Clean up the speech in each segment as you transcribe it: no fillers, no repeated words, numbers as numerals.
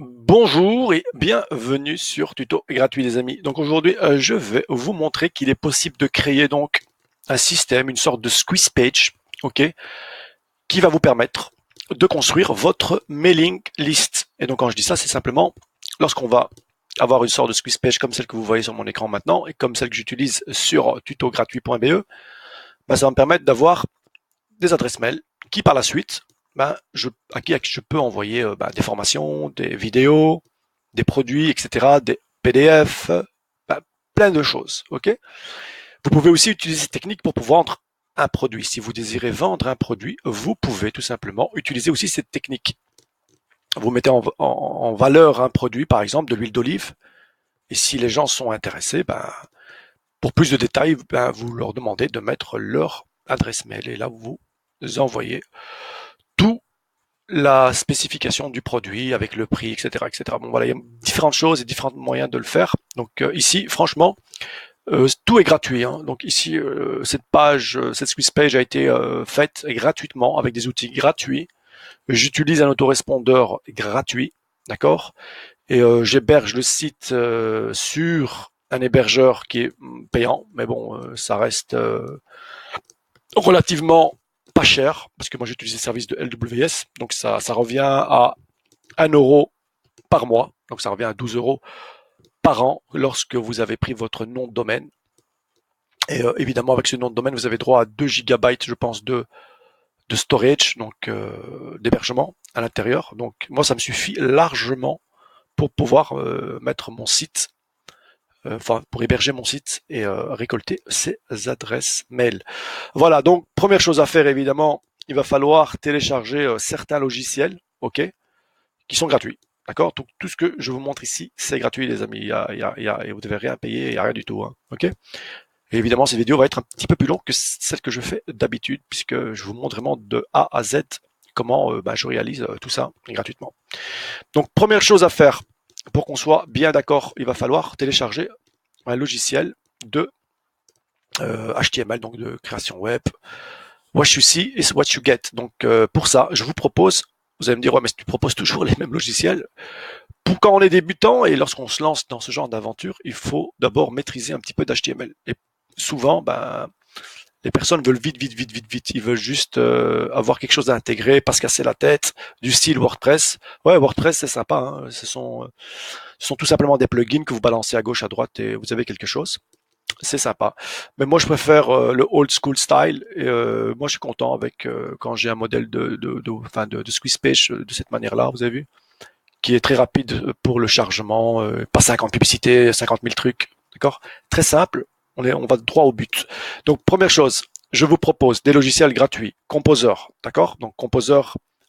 Bonjour et bienvenue sur Tuto gratuit les amis. Donc aujourd'hui je vais vous montrer qu'il est possible de créer donc un système, une sorte de squeeze page, ok, qui va vous permettre de construire votre mailing list. Et donc quand je dis ça, c'est simplement lorsqu'on va avoir une sorte de squeeze page comme celle que vous voyez sur mon écran maintenant et comme celle que j'utilise sur tutogratuit.be, ça va me permettre d'avoir des adresses mail qui par la suite à qui je peux envoyer des formations, des vidéos, des produits, etc., des PDF, plein de choses. Ok. Vous pouvez aussi utiliser cette technique pour pouvoir vendre un produit. Si vous désirez vendre un produit, vous pouvez tout simplement utiliser aussi cette technique. Vous mettez en valeur un produit, par exemple de l'huile d'olive, et si les gens sont intéressés, pour plus de détails, vous leur demandez de mettre leur adresse mail et là vous envoyez tout la spécification du produit avec le prix, etc., etc. Bon voilà, il y a différentes choses et différents moyens de le faire. Donc ici, franchement, tout est gratuit. Hein. Donc ici, cette page, cette squeeze page a été faite gratuitement avec des outils gratuits. J'utilise un autorespondeur gratuit, d'accord. Et j'héberge le site sur un hébergeur qui est payant, mais bon, ça reste relativement pas cher, parce que moi j'utilise les services de LWS, donc ça revient à 1 € par mois, donc ça revient à 12 € par an lorsque vous avez pris votre nom de domaine. Et évidemment, avec ce nom de domaine, vous avez droit à 2 gigabytes, je pense, de storage, donc d'hébergement à l'intérieur. Donc moi, ça me suffit largement pour pouvoir mettre mon site, enfin pour héberger mon site et récolter ces adresses mail. Voilà, donc première chose à faire, évidemment, il va falloir télécharger certains logiciels, ok, qui sont gratuits. D'accord. Donc tout ce que je vous montre ici, c'est gratuit, les amis. Et vous devez rien payer, il n'y a rien du tout. Hein. Ok. Et évidemment, cette vidéo va être un petit peu plus longue que celle que je fais d'habitude, puisque je vous montre vraiment de A à Z comment je réalise tout ça gratuitement. Donc première chose à faire pour qu'on soit bien d'accord, il va falloir télécharger un logiciel de HTML, donc de création web. What you see is what you get. Donc pour ça, je vous propose, vous allez me dire, ouais, mais tu proposes toujours les mêmes logiciels. Pour quand on est débutant et lorsqu'on se lance dans ce genre d'aventure, il faut d'abord maîtriser un petit peu d'HTML. Et souvent, les personnes veulent vite, vite, vite, vite, vite. Ils veulent juste avoir quelque chose à intégrer, pas se casser la tête, du style WordPress. Ouais, WordPress, c'est sympa. Hein. Ce sont tout simplement des plugins que vous balancez à gauche, à droite et vous avez quelque chose. C'est sympa. Mais moi, je préfère le old school style. Et moi, je suis content avec quand j'ai un modèle de squeeze page de cette manière-là, vous avez vu, qui est très rapide pour le chargement, pas 50 publicités, 50 000 trucs, d'accord. Très simple, on va droit au but. Donc première chose, je vous propose des logiciels gratuits, Composer, d'accord. Donc Composer,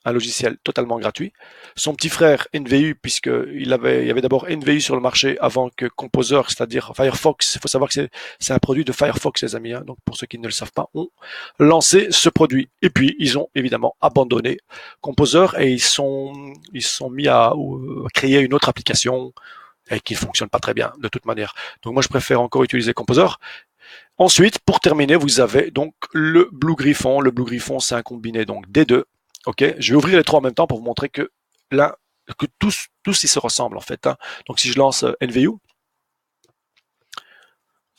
un logiciel totalement gratuit. Son petit frère NVU, il y avait d'abord NVU sur le marché avant que Composer, c'est-à-dire Firefox. Il faut savoir que c'est un produit de Firefox, les amis. Hein. Donc pour ceux qui ne le savent pas, ont lancé ce produit. Et puis ils ont évidemment abandonné Composer et ils sont mis à créer une autre application et qui fonctionne pas très bien de toute manière. Donc moi je préfère encore utiliser Composer. Ensuite, pour terminer, vous avez donc le Blue Griffon. Le Blue Griffon, c'est un combiné donc des deux. Ok, je vais ouvrir les trois en même temps pour vous montrer que là, que tous ils se ressemblent en fait. Hein. Donc si je lance NVU, vous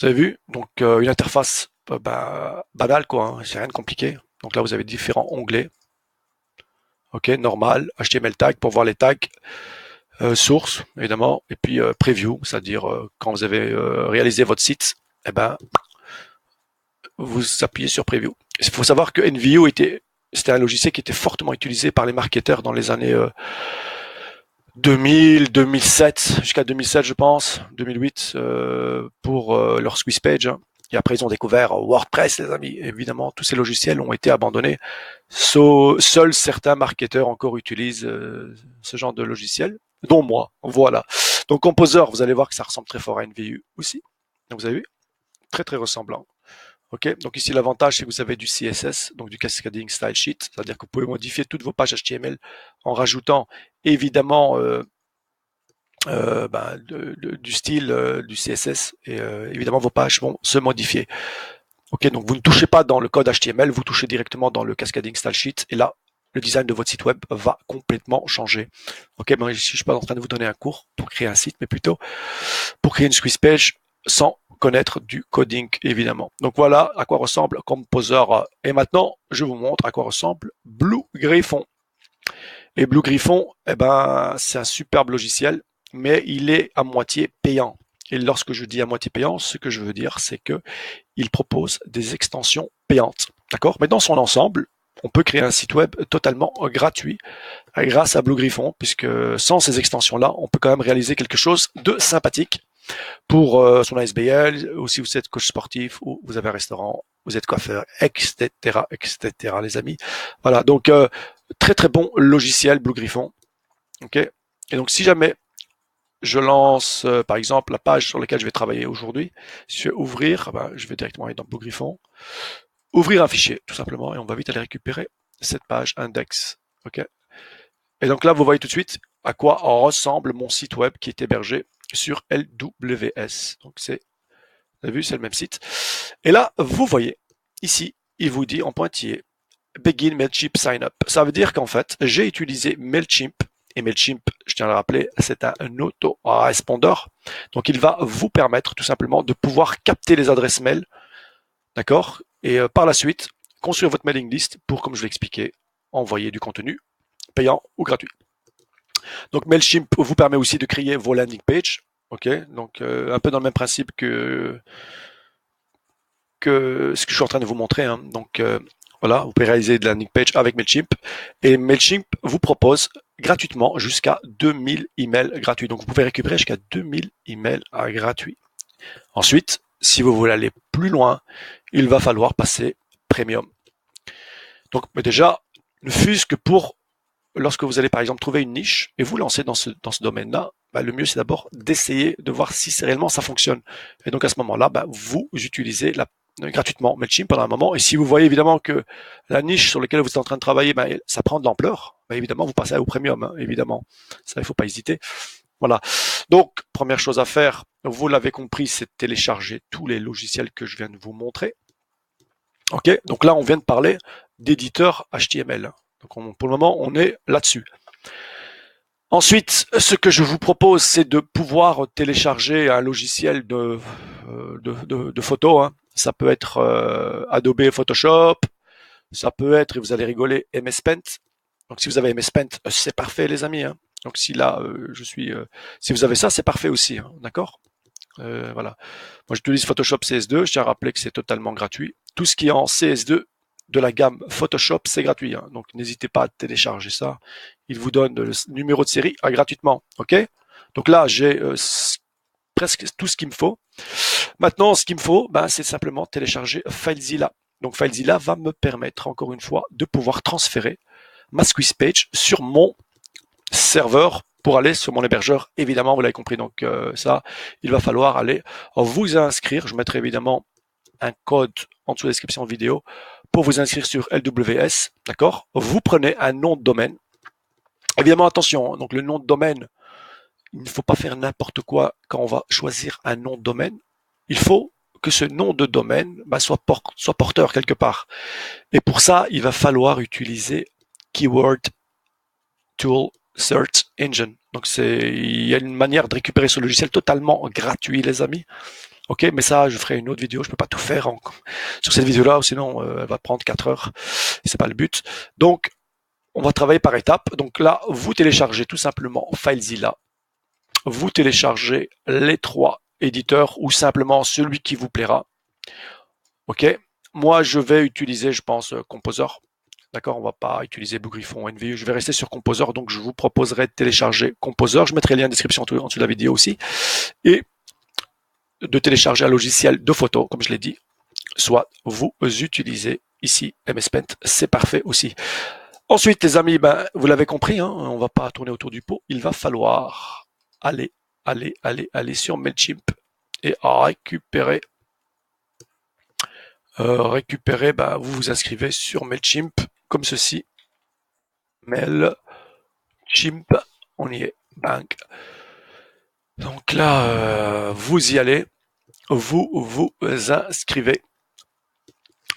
avez vu, donc une interface banale quoi, hein, c'est rien de compliqué. Donc là vous avez différents onglets. Ok, normal, HTML tag pour voir les tags, source évidemment, et puis preview, c'est-à-dire quand vous avez réalisé votre site, eh ben vous appuyez sur Preview. Il faut savoir que NVO c'était un logiciel qui était fortement utilisé par les marketeurs dans les années 2000, 2007, jusqu'à 2007 je pense, 2008 pour leur squeeze page. Hein. Et après ils ont découvert WordPress, les amis. Évidemment, tous ces logiciels ont été abandonnés. Seuls certains marketeurs encore utilisent ce genre de logiciel, dont moi. Voilà. Donc Composer, vous allez voir que ça ressemble très fort à NVU aussi. Donc vous avez vu, très très ressemblant. Ok, donc ici l'avantage c'est que vous avez du CSS, donc du Cascading Style Sheet, c'est-à-dire que vous pouvez modifier toutes vos pages HTML en rajoutant évidemment du style du CSS et évidemment vos pages vont se modifier. Ok, donc vous ne touchez pas dans le code HTML, vous touchez directement dans le Cascading Style Sheet et là le design de votre site web va complètement changer. Ok, bon, ici, je suis pas en train de vous donner un cours pour créer un site, mais plutôt pour créer une squeeze page sans connaître du coding, évidemment. Donc voilà à quoi ressemble Composer. Et maintenant, je vous montre à quoi ressemble Blue Griffon. Et Blue Griffon, eh ben, c'est un superbe logiciel, mais il est à moitié payant. Et lorsque je dis à moitié payant, ce que je veux dire, c'est que il propose des extensions payantes. D'accord? Mais dans son ensemble, on peut créer un site web totalement gratuit grâce à Blue Griffon, puisque sans ces extensions-là, on peut quand même réaliser quelque chose de sympathique pour son ASBL, ou si vous êtes coach sportif, ou vous avez un restaurant, vous êtes coiffeur, etc., etc., les amis. Voilà, donc très très bon logiciel Blue Griffon. Ok. Et donc si jamais je lance par exemple la page sur laquelle je vais travailler aujourd'hui, si je vais ouvrir, ben, je vais directement aller dans Blue Griffon, ouvrir un fichier tout simplement, et on va vite aller récupérer cette page index. Ok. Et donc là, vous voyez tout de suite à quoi ressemble mon site web qui est hébergé sur LWS. Donc c'est, vous avez vu, c'est le même site. Et là, vous voyez, ici, il vous dit en pointillé, Begin Mailchimp Sign Up. Ça veut dire qu'en fait, j'ai utilisé Mailchimp. Et Mailchimp, je tiens à le rappeler, c'est un autorespondeur. Donc il va vous permettre tout simplement de pouvoir capter les adresses mail. D'accord? Et par la suite, construire votre mailing list pour, comme je l'ai expliqué, envoyer du contenu payant ou gratuit. Donc Mailchimp vous permet aussi de créer vos landing pages. Ok, donc un peu dans le même principe que ce que je suis en train de vous montrer. Hein. Donc voilà, vous pouvez réaliser de landing page avec Mailchimp. Et Mailchimp vous propose gratuitement jusqu'à 2000 emails gratuits. Donc vous pouvez récupérer jusqu'à 2000 emails gratuits. Ensuite, si vous voulez aller plus loin, il va falloir passer premium. Donc mais déjà, ne fût-ce que pour lorsque vous allez par exemple trouver une niche et vous lancer dans ce domaine-là, bah, le mieux c'est d'abord d'essayer de voir si réellement ça fonctionne. Et donc à ce moment-là, bah, vous utilisez gratuitement Mailchimp pendant un moment. Et si vous voyez évidemment que la niche sur laquelle vous êtes en train de travailler, bah, ça prend de l'ampleur, bah, évidemment vous passez au premium, hein, évidemment. Ça, il faut pas hésiter. Voilà. Donc première chose à faire, vous l'avez compris, c'est télécharger tous les logiciels que je viens de vous montrer. Ok. Donc là, on vient de parler d'éditeur HTML. Donc pour le moment, on est là-dessus. Ensuite, ce que je vous propose, c'est de pouvoir télécharger un logiciel de photos. Hein. Ça peut être Adobe Photoshop, ça peut être, et vous allez rigoler, MS Paint. Donc si vous avez MS Paint, c'est parfait les amis. Hein. Donc si là, si vous avez ça, c'est parfait aussi. Hein. D'accord. Voilà. Moi, j'utilise Photoshop CS2. Je tiens à rappeler que c'est totalement gratuit. Tout ce qui est en CS2 de la gamme Photoshop, c'est gratuit. Hein. Donc, n'hésitez pas à télécharger ça. Il vous donne le numéro de série gratuitement. OK? Donc là, j'ai presque tout ce qu'il me faut. Maintenant, ce qu'il me faut, ben, c'est simplement télécharger FileZilla. Donc, FileZilla va me permettre, encore une fois, de pouvoir transférer ma squeeze page sur mon serveur pour aller sur mon hébergeur. Évidemment, vous l'avez compris. Donc ça, il va falloir aller vous inscrire. Je mettrai évidemment un code en dessous de la description de vidéo pour vous inscrire sur LWS. D'accord? Vous prenez un nom de domaine. Évidemment, attention. Donc le nom de domaine, il ne faut pas faire n'importe quoi quand on va choisir un nom de domaine. Il faut que ce nom de domaine soit porteur quelque part. Et pour ça, il va falloir utiliser Keyword Tool Search Engine. Donc il y a une manière de récupérer ce logiciel totalement gratuit, les amis. Ok, mais ça, je ferai une autre vidéo. Je peux pas tout faire sur cette vidéo-là, sinon elle va prendre 4 heures. C'est pas le but. Donc, on va travailler par étapes. Donc là, vous téléchargez tout simplement FileZilla. Vous téléchargez les 3 éditeurs ou simplement celui qui vous plaira. Ok. Moi, je vais utiliser, je pense, Composer. D'accord, on va pas utiliser Blue Griffon NVU. Je vais rester sur Composer, donc je vous proposerai de télécharger Composer. Je mettrai le lien en description en dessous de la vidéo aussi. Et de télécharger un logiciel de photo, comme je l'ai dit. Soit vous utilisez ici MS Paint, c'est parfait aussi. Ensuite, les amis, ben, vous l'avez compris, hein, on va pas tourner autour du pot. Il va falloir aller sur Mailchimp et récupérer, ben, vous vous inscrivez sur Mailchimp comme ceci. Mailchimp, on y est, bank. Donc là, vous y allez, vous vous inscrivez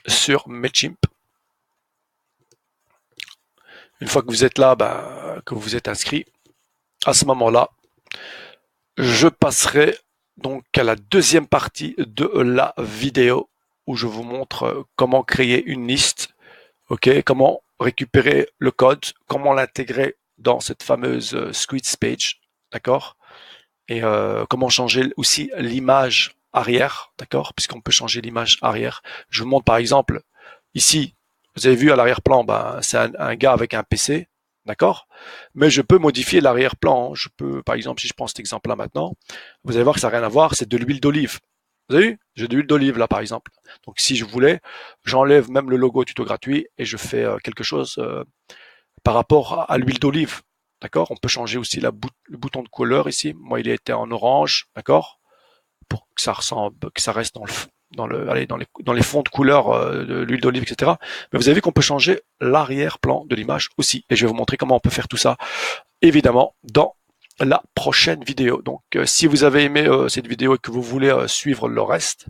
sur Mailchimp. Une fois que vous êtes là, que vous êtes inscrit, à ce moment-là, je passerai donc à la deuxième partie de la vidéo où je vous montre comment créer une liste, ok, comment récupérer le code, comment l'intégrer dans cette fameuse Squeeze page, d'accord, et comment changer aussi l'image arrière, d'accord, puisqu'on peut changer l'image arrière. Je vous montre par exemple ici, vous avez vu à l'arrière-plan, c'est un gars avec un PC, d'accord, mais je peux modifier l'arrière-plan. Je peux, par exemple, si je prends cet exemple-là maintenant, vous allez voir que ça n'a rien à voir, c'est de l'huile d'olive. Vous avez vu? J'ai de l'huile d'olive là, par exemple. Donc, si je voulais, j'enlève même le logo tuto gratuit et je fais quelque chose par rapport à l'huile d'olive. D'accord? On peut changer aussi le bouton de couleur ici. Moi, il était en orange. D'accord? Pour que ça ressemble, que ça reste dans les fonds de couleur de l'huile d'olive, etc. Mais vous avez vu qu'on peut changer l'arrière-plan de l'image aussi. Et je vais vous montrer comment on peut faire tout ça, évidemment, dans la prochaine vidéo. Donc, si vous avez aimé cette vidéo et que vous voulez suivre le reste,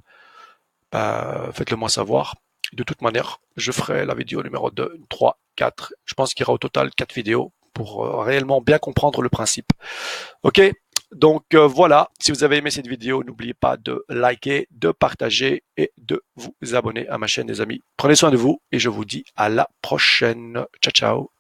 faites-le moi savoir. De toute manière, je ferai la vidéo numéro 2, 3, 4. Je pense qu'il y aura au total 4 vidéos pour réellement bien comprendre le principe. Ok, donc voilà, si vous avez aimé cette vidéo, n'oubliez pas de liker, de partager et de vous abonner à ma chaîne, les amis. Prenez soin de vous et je vous dis à la prochaine. Ciao, ciao.